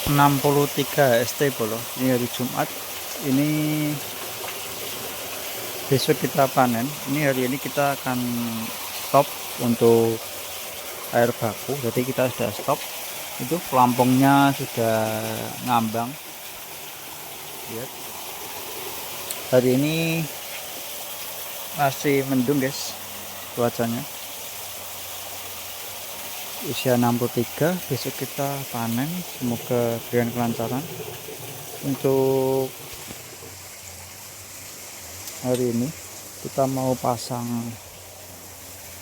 63 ST Bolo. Ini hari Jumat. Ini besok kita panen. Ini hari ini kita akan stop untuk air baku. Jadi kita sudah stop. Itu pelampungnya sudah ngambang. Lihat. Hari ini masih mendung guys cuacanya. Usia 63, besok kita panen, semoga dengan kelancaran. Untuk hari ini kita mau pasang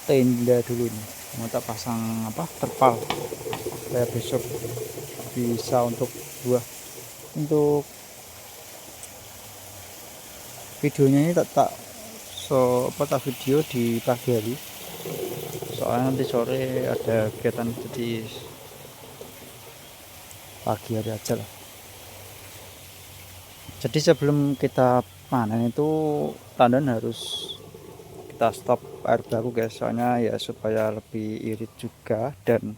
tenda dulu nih, mau tak pasang terpal supaya besok bisa untuk buah. Untuk videonya ini tak video di pagi hari, soalnya nanti sore ada kegiatan, jadi pagi hari aja lah. Jadi sebelum kita panen itu tandan harus kita stop air baku guys, soalnya ya supaya lebih irit juga dan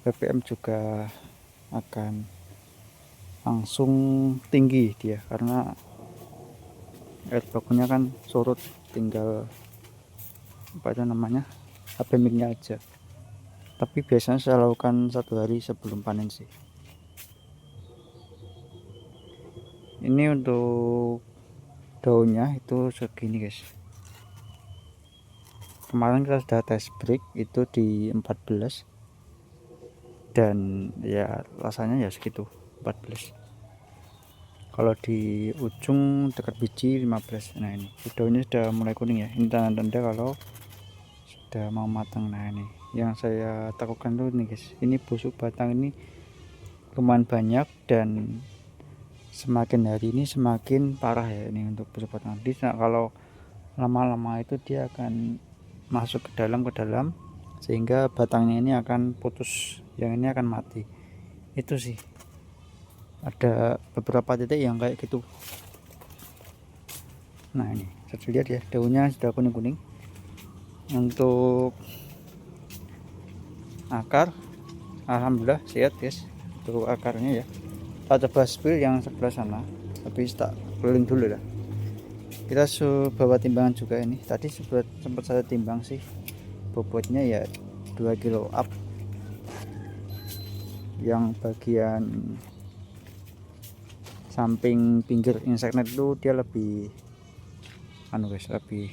BBM juga akan langsung tinggi dia, karena air bakunya kan surut, tinggal HP mic-nya aja. Tapi biasanya saya lakukan 1 hari sebelum panen sih. Ini untuk daunnya itu segini guys. Kemarin kita sudah tes break itu di 14, dan ya rasanya ya segitu 14. Kalau di ujung dekat biji 15. Nah ini daunnya sudah mulai kuning ya, ini tanda-tanda kalau sudah mau matang. Nah ini yang saya takutkan tuh nih guys, ini busuk batang ini lumayan banyak dan semakin hari ini semakin parah ya ini untuk busuk batang. Jadi kalau lama-lama itu dia akan masuk ke dalam sehingga batangnya ini akan putus, yang ini akan mati. Itu sih ada beberapa titik yang kayak gitu. Nah ini saya lihat ya, daunnya sudah kuning-kuning. Untuk akar alhamdulillah sehat guys. Untuk akarnya ya, kita coba spill yang sebelah sana, tapi tak keliling dulu lah. Kita bawa timbangan juga ini, tadi sempat saya timbang sih, bobotnya ya 2 kilo up. Yang bagian samping pinggir insect net itu dia lebih lebih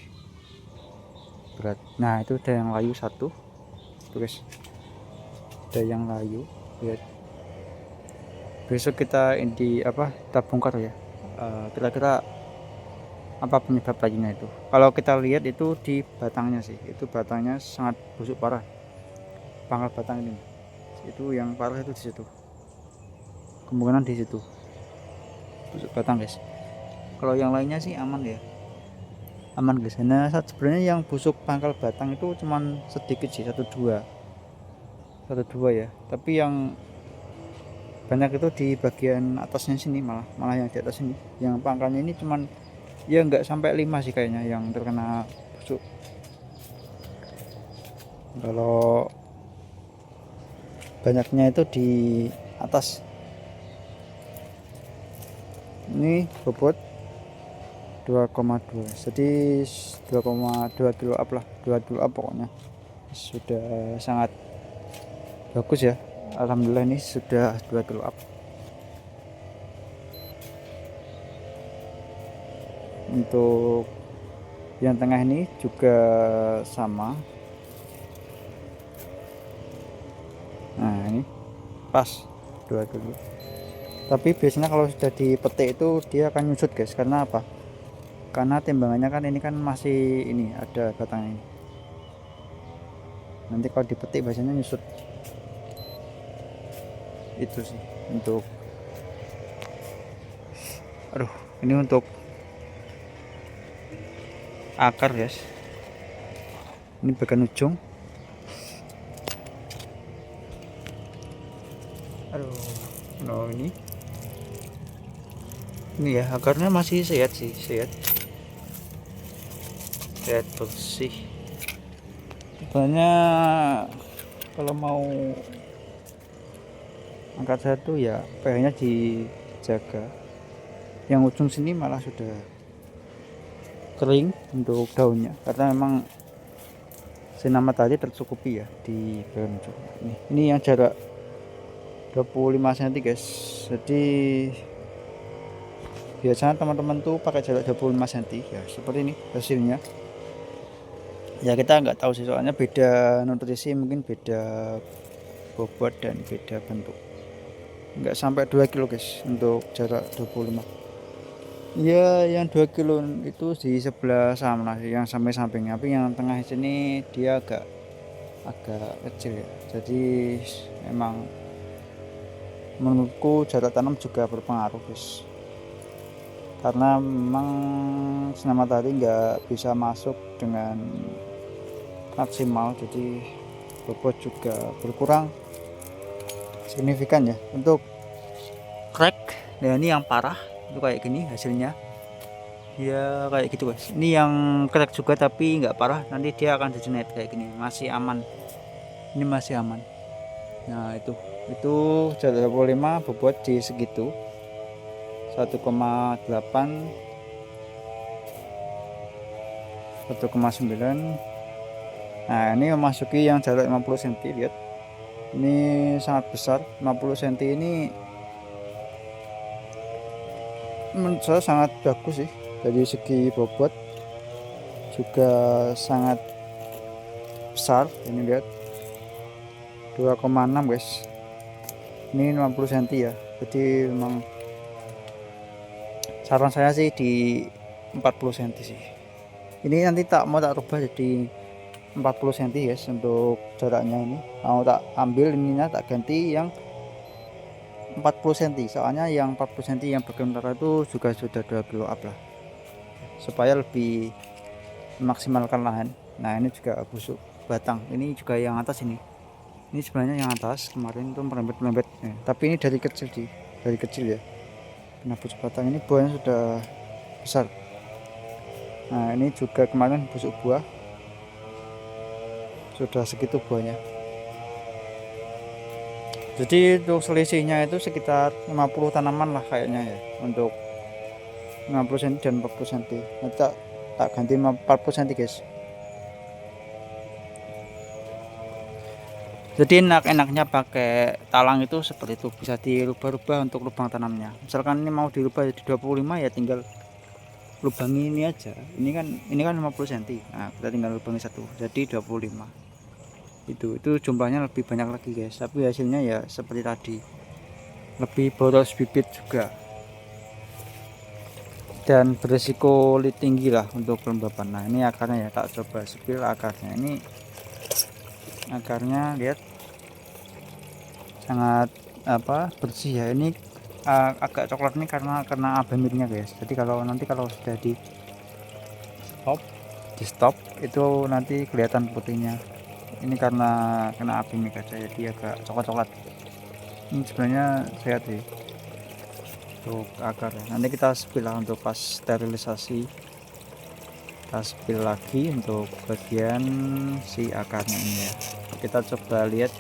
berat. Nah itu ada yang layu satu tuh guys, ada yang layu. Lihat, besok kita kita bongkar ya, kira-kira apa penyebab layunya itu. Kalau kita lihat itu di batangnya sih, itu batangnya sangat busuk parah. Pangkal batang ini itu yang parah, itu di situ, kemungkinan di situ busuk batang guys. Kalau yang lainnya sih aman ya, aman guys. Nah sebenarnya yang busuk pangkal batang itu cuman sedikit sih, satu dua ya, tapi yang banyak itu di bagian atasnya sini, malah yang di atas ini, yang pangkalnya ini cuman ya nggak sampai 5 sih kayaknya yang terkena busuk. Kalau banyaknya itu di atas. Ini bobot 2,2, jadi 2,2 kilo up lah, 2 kilo up pokoknya. Sudah sangat bagus ya, alhamdulillah ini sudah 2 kilo up. Untuk yang tengah ini juga sama. Nah ini pas 2 kilo. Tapi biasanya kalau sudah dipetik itu dia akan nyusut guys. Karena apa? Karena timbangannya kan ini kan masih ini ada batangnya ini. Nanti kalau dipetik biasanya nyusut. Itu sih untuk ini untuk akar guys. Ini bagian ujung. No ini ya akarnya masih sehat sih, sehat bersih. Sebenarnya kalau mau angkat satu ya pH-nya dijaga. Yang ujung sini malah sudah kering untuk daunnya karena memang sinar matahari tercukupi ya di bagian ujung. Ini yang jarak 25 cm guys. Jadi biasanya teman-teman tuh pakai jarak 25 cm ya, seperti ini hasilnya. Ya kita nggak tahu sih, soalnya beda nutrisi, mungkin beda bobot dan beda bentuk. Nggak sampai 2 kilo guys untuk jarak 25. Ya yang 2 kilo itu di sebelah sana yang samping-sampingnya, tapi yang tengah sini dia agak kecil ya. Jadi emang menurutku jarak tanam juga berpengaruh guys, karena memang sinar matahari nggak bisa masuk dengan maksimal, jadi bobot juga berkurang signifikan ya. Untuk crack, nah ini yang parah itu kayak gini hasilnya ya, kayak gitu guys. Ini yang crack juga tapi nggak parah, nanti dia akan dijenet kayak gini, masih aman, ini masih aman. Nah itu jarak 25 bobot di segitu 1,8 1,9. Nah ini memasuki yang jarak 50 cm, lihat ini sangat besar. 50 cm ini menurut saya sangat bagus sih, dari segi bobot juga sangat besar. Ini lihat 2,6 guys, ini 50 cm ya, jadi memang saran saya sih di 40 cm sih. Ini nanti mau tak rubah jadi 40 cm guys untuk jaraknya. Ini mau tak ambil ininya, tak ganti yang 40 cm, soalnya yang 40 cm yang bagian utara itu juga sudah 2 kilo up lah, supaya lebih memaksimalkan lahan. Nah ini juga busuk batang, ini juga yang atas ini sebenarnya yang atas kemarin itu merembet ya. Tapi ini dari kecil ya, nah busuk batang ini buahnya sudah besar. Nah ini juga kemarin busuk buah sudah segitu buahnya. Jadi untuk selisihnya itu sekitar 50 tanaman lah kayaknya ya, untuk 50 cm dan 40 cm. Nanti tak ganti 40 cm guys. Jadi enak-enaknya pakai talang itu seperti itu, bisa dirubah-rubah untuk lubang tanamnya. Misalkan ini mau dirubah jadi 25 ya, tinggal lubangi ini aja. Ini kan 50 cm. Nah kita tinggal lubangi satu jadi 25. Itu jumlahnya lebih banyak lagi guys, tapi hasilnya ya seperti tadi, lebih boros bibit juga dan berisiko tinggi lah untuk kelembapan. Nah ini akarnya ya, tak coba spill akarnya. Ini akarnya lihat sangat bersih ya. Ini agak coklat nih karena abu mirnya guys. Jadi kalau sudah di stop itu nanti kelihatan putihnya. Ini karena kena api mik aja, jadi agak coklat. Ini sebenarnya sehat sih untuk akar ya. Nanti kita spill lah untuk pas sterilisasi, kita spill lagi untuk bagian si akarnya ini ya. Kita coba lihat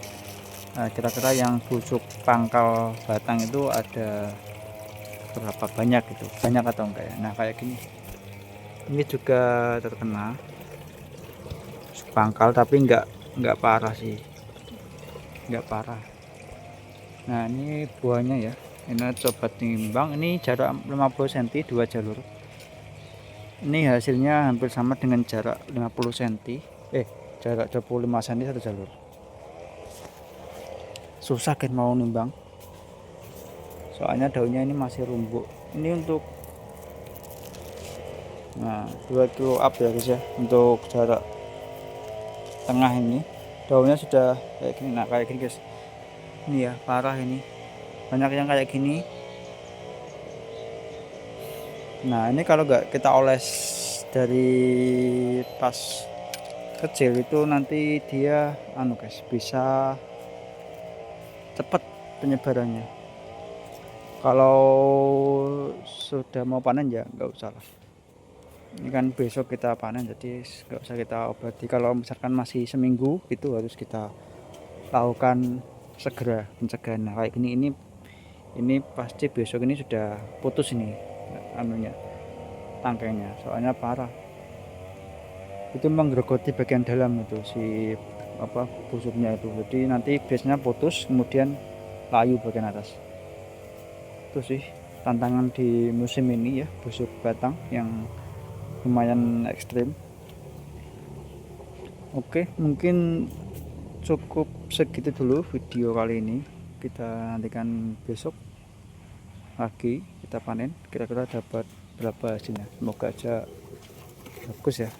kira-kira yang busuk pangkal batang itu ada berapa banyak, itu banyak atau enggak ya. Nah kayak gini, ini juga terkena pangkal tapi enggak parah sih, enggak parah. Nah ini buahnya ya, ini coba timbang, ini jarak 50 cm 2 jalur. Ini hasilnya hampir sama dengan jarak 50 cm jarak 25 cm 1 jalur. Susah kan mau nimbang, soalnya daunnya ini masih rumbuk. Ini untuk 2 kilo up ya guys ya, untuk jarak tengah ini daunnya sudah kayak gini. Nah kayak gini guys, ini ya parah, ini banyak yang kayak gini. Nah ini kalau nggak kita oles dari pas kecil itu, nanti dia guys, bisa cepat penyebarannya. Kalau sudah mau panen ya nggak usah lah, ini kan besok kita panen, jadi nggak usah kita obati. Kalau misalkan masih seminggu itu harus kita lakukan segera pencegahan. Nah, kayak gini ini pasti besok ini sudah putus ini anunya, tangkainya, soalnya parah itu menggerogoti bagian dalam itu si busuknya itu, jadi nanti biasanya putus kemudian layu bagian atas. Itu sih tantangan di musim ini ya, busuk batang yang lumayan ekstrim. Oke, mungkin cukup segitu dulu video kali ini. Kita nantikan besok lagi kita panen, kira-kira dapat berapa hasilnya. Semoga aja bagus ya.